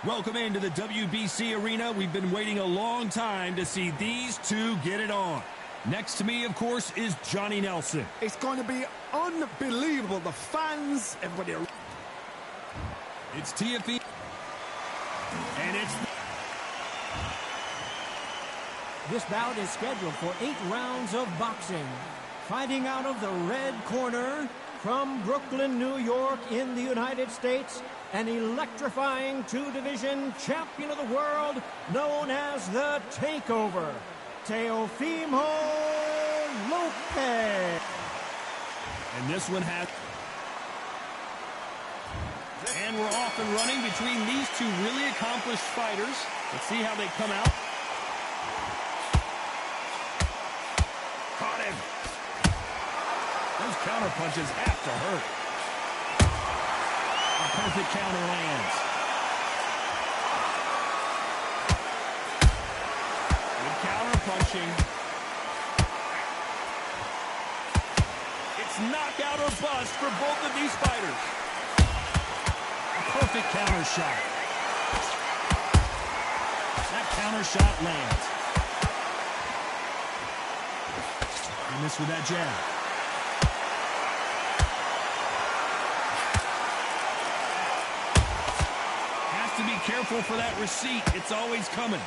Welcome into the WBC arena. We've been waiting a long time to see these two get it on. Next to me, of course, is Johnny Nelson. It's going to be unbelievable. The fans, everybody. It's Teofimo. And it's... This bout is scheduled for 8 rounds of boxing. Fighting out of the red corner from Brooklyn, New York in the United States, an electrifying 2-division champion of the world known as the Takeover, Teofimo Lopez. And this one has... And we're off and running between these two really accomplished fighters. Let's see how they come out. Caught him. Those counter punches have to hurt. A perfect counter lands. Good counter punching. It's knockout or bust for both of these fighters. A perfect counter shot. That counter shot lands. And this with that jab. To be careful for that receipt. It's always coming.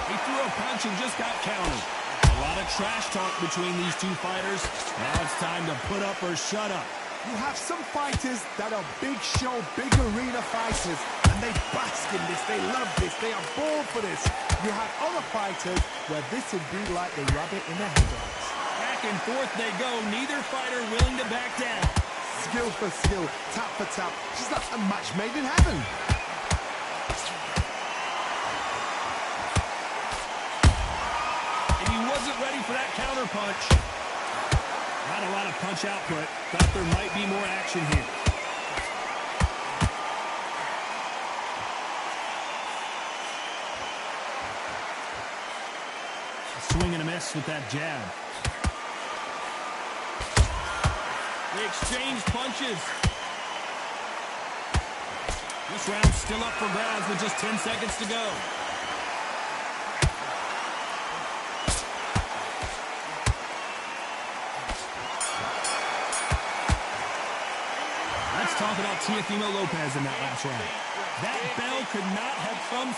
He threw a punch and just got countered. A lot of trash talk between these two fighters. Now it's time to put up or shut up. You have some fighters that are big show, big arena fighters, and they bask in this. They love this. They are born for this. You have other fighters where this would be like a rabbit in a headlights. Back and forth they go. Neither fighter willing to back down. Skill for skill, tap for tap. Just like a match made in heaven. And he wasn't ready for that counter punch. Not a lot of punch output. Thought there might be more action here. A swing and a miss with that jab. They exchange punches. This round's still up for grabs with just 10 seconds to go. Let's talk about Teofimo Lopez in that last round. That bell could not have come...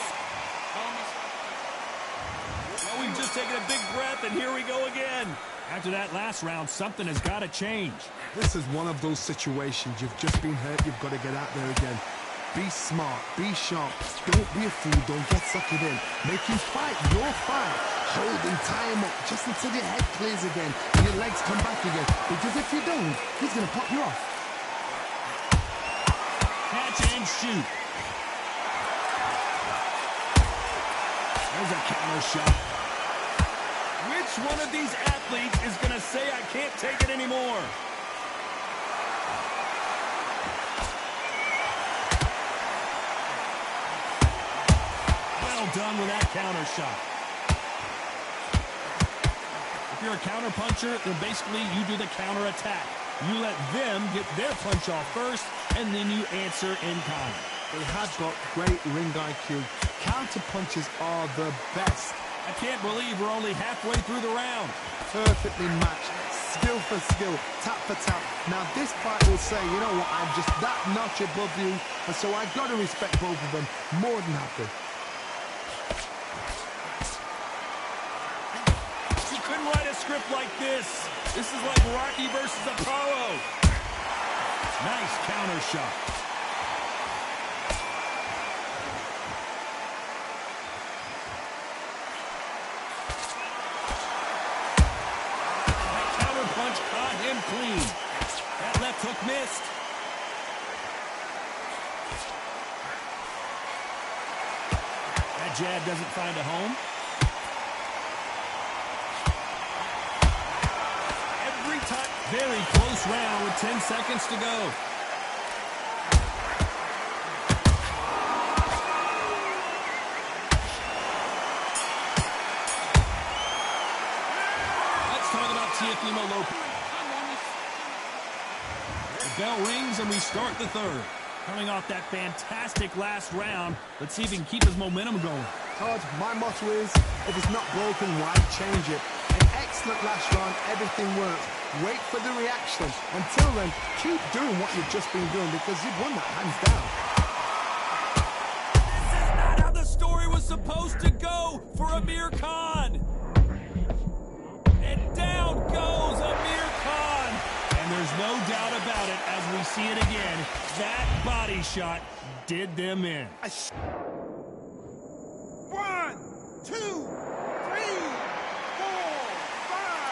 Well, we've just taken a big breath, and here we go again. After that last round, something has got to change. This is one of those situations. You've just been hurt. You've got to get out there again. Be smart. Be sharp. Don't be a fool. Don't get suckered in. Make him fight your fight. Hold him, tie him up just until your head clears again and your legs come back again. Because if you don't, he's going to pop you off. Catch and shoot. There's a counter shot. Which one of these athletes is going to say, I can't take it anymore? Well done with that counter shot. If you're a counter puncher, then basically you do the counter attack. You let them get their punch off first, and then you answer in kind. They have got great ring IQ. Counter punches are the best. I can't believe we're only halfway through the round. Perfectly matched, skill for skill, tap for tap. Now this fight will say, you know what, I'm just that notch above you, and so I've got to respect both of them more than happy. You couldn't write a script like this. This is like Rocky versus Apollo. Nice counter shot. Caught him clean. That left hook missed. That jab doesn't find a home. Every time, very close round with 10 seconds to go. Let's talk about Teofimo Lopez. bell rings and we start the third. Coming off that fantastic last round, let's see if he can keep his momentum going. Todd, my motto is, if it's not broken, why change it? An excellent last round, everything works. Wait for the reaction. Until then, keep doing what you've just been doing because you've won that hands down. This is not how the story was supposed to go for Amir Khan. And down goes Amir Khan. And there's no doubt about it as we see it again. That body shot did them in. 1, 2, 3, 4, 5.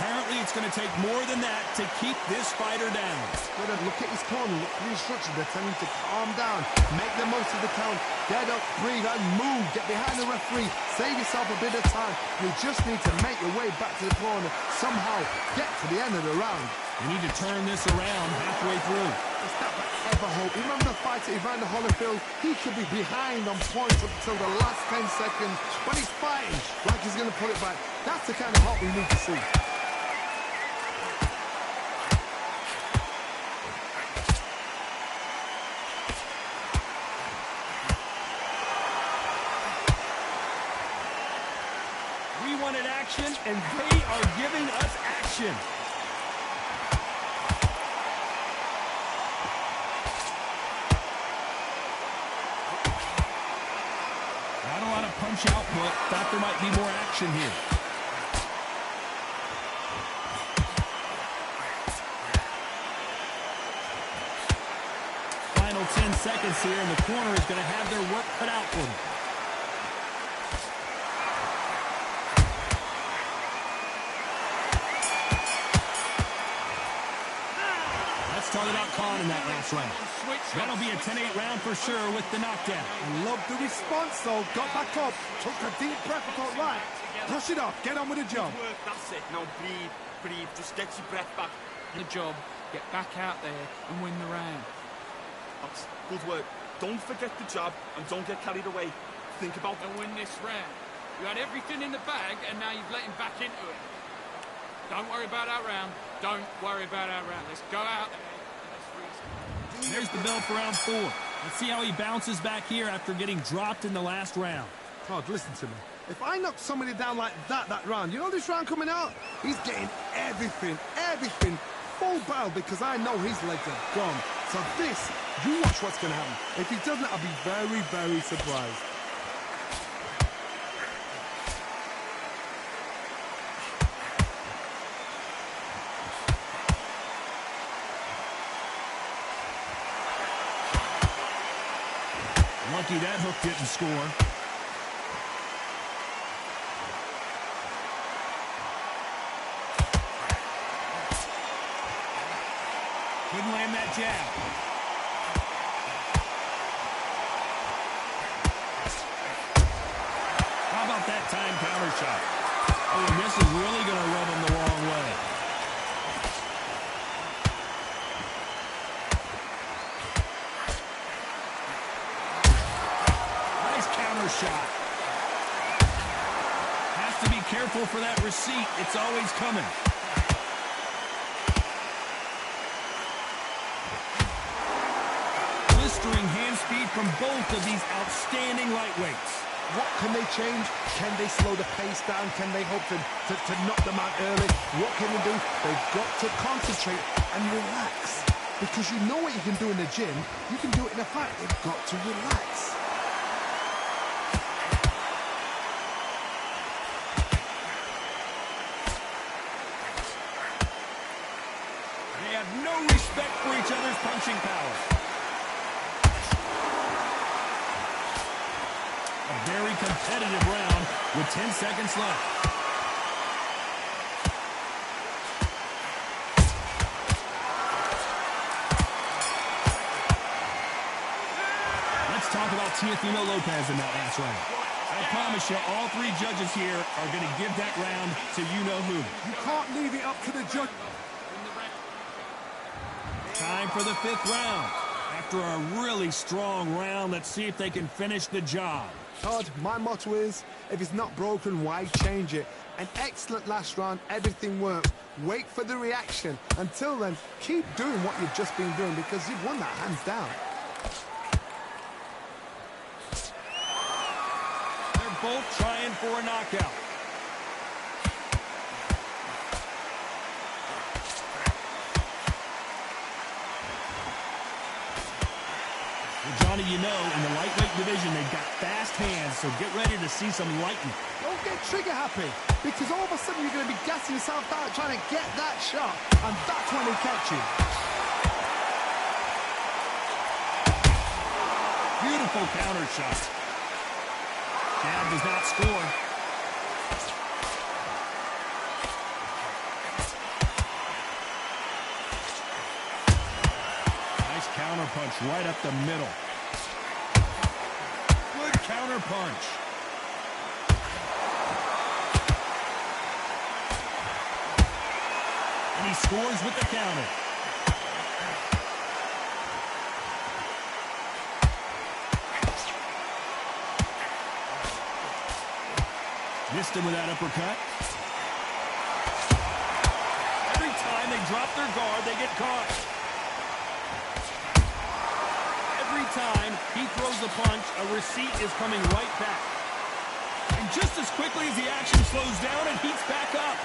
Apparently, it's going to take more than that to keep this fighter down. Gotta look at his corner, look at the instructions. They're telling him to calm down, make the most of the count, get up, breathe, and move. Get behind the referee, save yourself a bit of time. You just need to make your way back to the corner, somehow get to the end of the round. We need to turn this around halfway through. It's that ever hope. Remember the fighter Evander Holyfield? He could be behind on points up until the last 10 seconds when he's fighting like he's going to pull it back. That's the kind of hope we need to see. We wanted action, and they are giving us action. Not a lot of punch output. Thought there might be more action here. Final 10 seconds here, and the corner is going to have their work cut out for them. Talk about Khan in that last round. That'll be a 10-8 round for sure with the knockdown. I love the response, though. Got back up, took a deep breath, thought, right, brush it off, get on with the job. That's it. Now breathe. Just get your breath back. The job, get back out there and win the round. That's good work. Don't forget the jab and don't get carried away. Think about And win this round. You had everything in the bag and now you've let him back into it. Don't worry about our round. Don't worry about our round. Let's go out there. There's the bell for round 4. Let's see how he bounces back here after getting dropped in the last round. Todd, listen to me. If I knock somebody down like that round, you know this round coming out? He's getting everything, full barrel because I know his legs are gone. So this, you watch what's going to happen. If he doesn't, I'll be very, very surprised. Lucky that hook didn't score. Couldn't land that jab. How about that time counter shot? Oh, and this is really going to rub him the wrong way. Shot. Has to be careful for that receipt. It's always coming. Blistering hand speed from both of these outstanding lightweights. What can they change? Can they slow the pace down? Can they hope to knock them out early? What can they do? They've got to concentrate and relax. Because you know what you can do in the gym, you can do it in a fight. They've got to relax. No respect for each other's punching power. A very competitive round with 10 seconds left. Let's talk about Teofimo Lopez in that last round. I promise you, all three judges here are going to give that round to you-know-who. You can't leave it up to the judge. Time for the 5th round. After a really strong round, let's see if they can finish the job. Todd, my motto is, if it's not broken, why change it? An excellent last round, everything worked. Wait for the reaction. Until then, keep doing what you've just been doing because you've won that hands down. They're both trying for a knockout. Johnny, you know, in the lightweight division, they've got fast hands, so get ready to see some lightning. Don't get trigger happy, because all of a sudden you're going to be gassing yourself out trying to get that shot, and that's when they catch you. Beautiful counter shot. Jab does not score. Nice counter punch right up the middle. Good counter punch. And he scores with the counter. Missed him with that uppercut. Every time they drop their guard, they get caught. Every time he throws a punch, a receipt is coming right back. And just as quickly as the action slows down, it heats back up.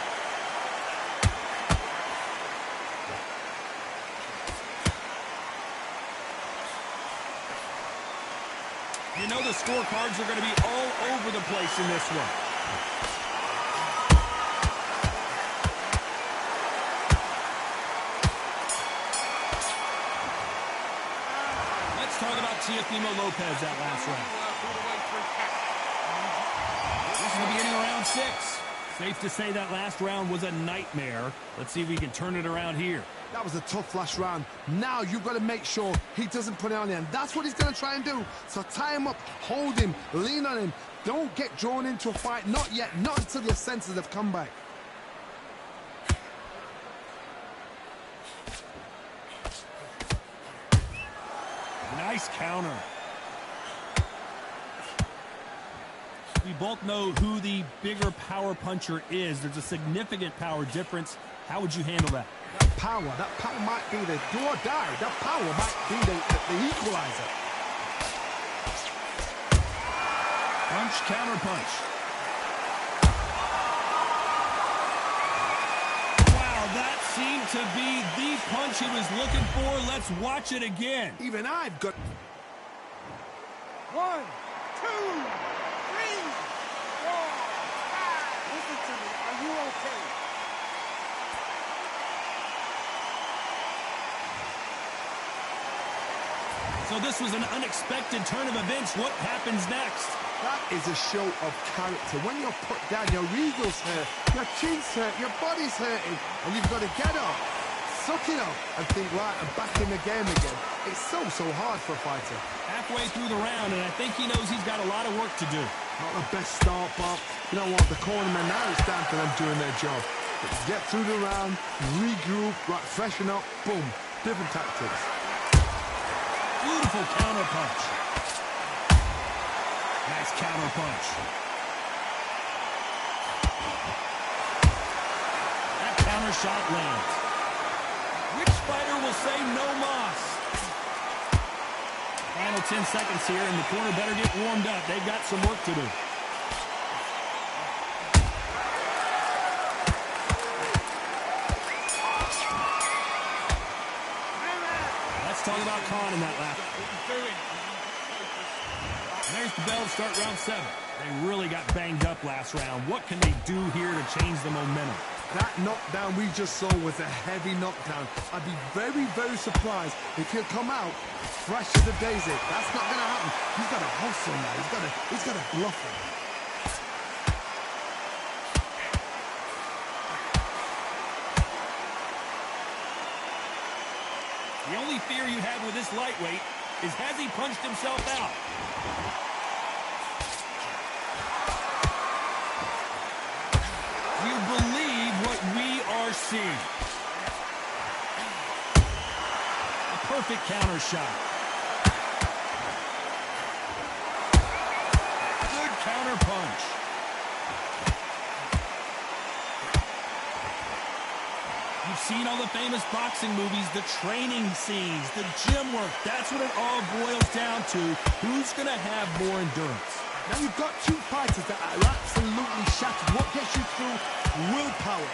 You know the scorecards are going to be all over the place in this one. Let's talk about Teofimo Lopez that last round. This is the beginning of round 6. Safe to say that last round was a nightmare. Let's see if we can turn it around here. That was a tough last round. Now you've got to make sure he doesn't put it on you, and that's what he's going to try and do. So tie him up, hold him, lean on him. Don't get drawn into a fight. Not yet. Not until your senses have come back. Nice counter. We both know who the bigger power puncher is. There's a significant power difference. How would you handle that? That power might be the do or die. That power might be the equalizer. Punch, counter punch. Wow, that seemed to be the punch he was looking for. Let's watch it again. Even I've got... 1, 2, 3, 4, 5. Listen to me. Are you okay? So this was an unexpected turn of events. What happens next? That is a show of character. When you're put down, your eagle's hurt, your chin's hurt, your body's hurting, and you've got to get up, suck it up, and think, right, I'm back in the game again. It's so hard for a fighter. Halfway through the round, and I think he knows he's got a lot of work to do. Not the best start, but you know what? The cornermen, now it's down to them doing their job. Get through the round, regroup, right, freshen up, boom. Different tactics. Beautiful counter punch. Nice counter punch. That counter shot lands. Which fighter will say no mas? Final 10 seconds here, and the corner better get warmed up. They've got some work to do. Talk about Khan in that lap. There's the bell to start round 7. They really got banged up last round. What can they do here to change the momentum? That knockdown we just saw was a heavy knockdown. I'd be very, very surprised if he'll come out fresh as a daisy. That's not going to happen. He's got to hustle now. He's got to bluff him. The only fear you have with this lightweight is, has he punched himself out? Do you believe what we are seeing? A perfect counter shot. counter punch. You've seen all the famous boxing movies, the training scenes, the gym work. That's what it all boils down to. Who's going to have more endurance? Now you've got two fighters that are absolutely shattered. What gets you through? Willpower.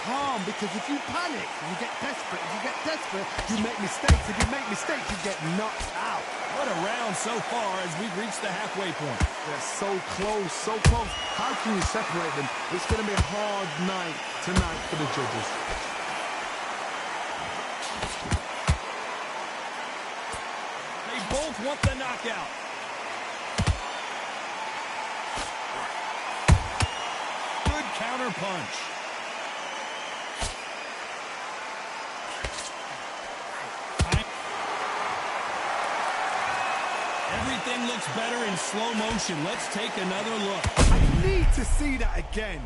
Calm, because if you panic, you get desperate. If you get desperate, you make mistakes. If you make mistakes, you get knocked out. What a round so far as we've reached the halfway point. They're so close, so close. How can you separate them? It's going to be a hard night tonight for the judges. They both want the knockout. Good counter punch. Everything looks better in slow motion. Let's take another look. I need to see that again.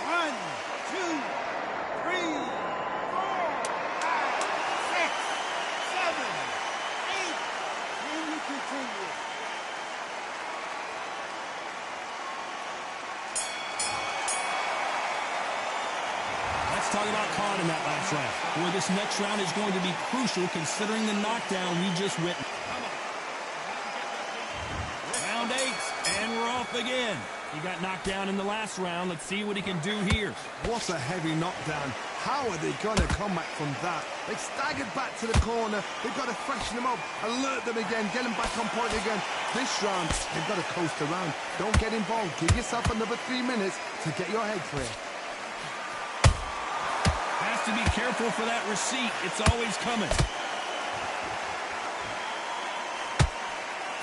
One, two, three, 4, 5, 6, 7, 8. Then you continue. Let's talk about Khan in that last round. Boy, this next round is going to be crucial considering the knockdown we just witnessed. Round 8, and we're off again. He got knocked down in the last round. Let's see what he can do here. What a heavy knockdown. How are they going to come back from that? They staggered back to the corner. They've got to freshen them up, alert them again, get them back on point again. This round, they've got to coast around. Don't get involved. Give yourself another 3 minutes to get your head clear. Has to be careful for that receipt. It's always coming.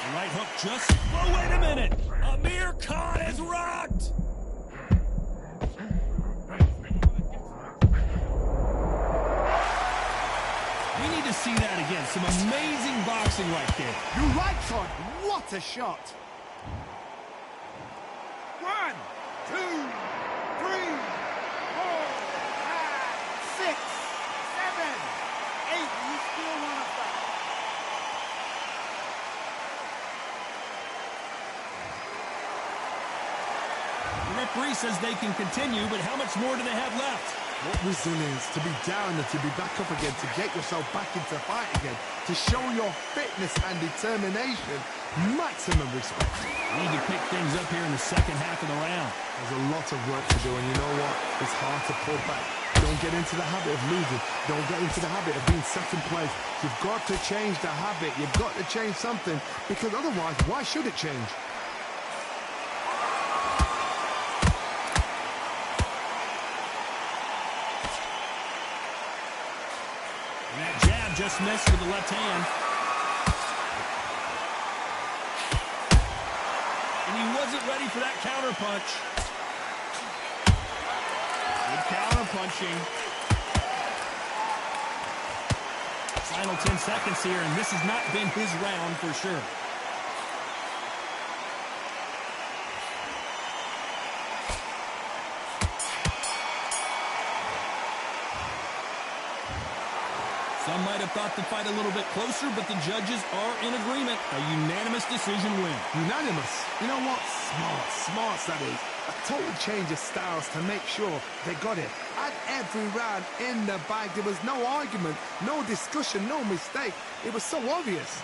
The right hook just... Oh, wait a minute! Amir Khan is rocked! We need to see that again. Some amazing boxing right there. You're right, Todd. What a shot. 1, 2, 3, 4, 5, 6, 7, 8. You still want to fight. The referee says they can continue, but how much more do they have left? What resilience to be down and to be back up again, to get yourself back into fight again, to show your fitness and determination. Maximum respect. We need to pick things up here in the second half of the round. There's a lot of work to do, and you know what? It's hard to pull back. Don't get into the habit of losing. Don't get into the habit of being second place. You've got to change the habit. You've got to change something, because otherwise, why should it change? And that jab just missed with the left hand. And he wasn't ready for that counter punch. Good counter punching. Final 10 seconds here, and this has not been his round for sure. Some might have thought the fight a little bit closer, but the judges are in agreement. A unanimous decision win. Unanimous. You know what? Smart, that is. A total change of styles to make sure they got it. At every round in the bag, there was no argument, no discussion, no mistake. It was so obvious.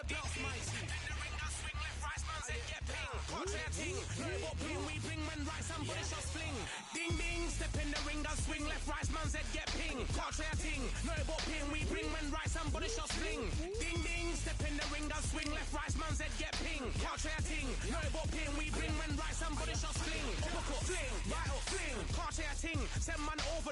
the belts mighty. Swing left, right, man's head get ping. Can't try a ting. No what ping we bring when right, somebody shots fling. Ding ding, step in the ring and swing left, right, man's head get ping. Can't try a ting. No what ping we bring when right, somebody shots fling. Ding ding, step in the ring and swing left, right, man's head get ping. Can't try a ting. No what ping we bring when right, somebody shots fling. Hook up, fling, right up, fling. Can't try a ting. Send man over the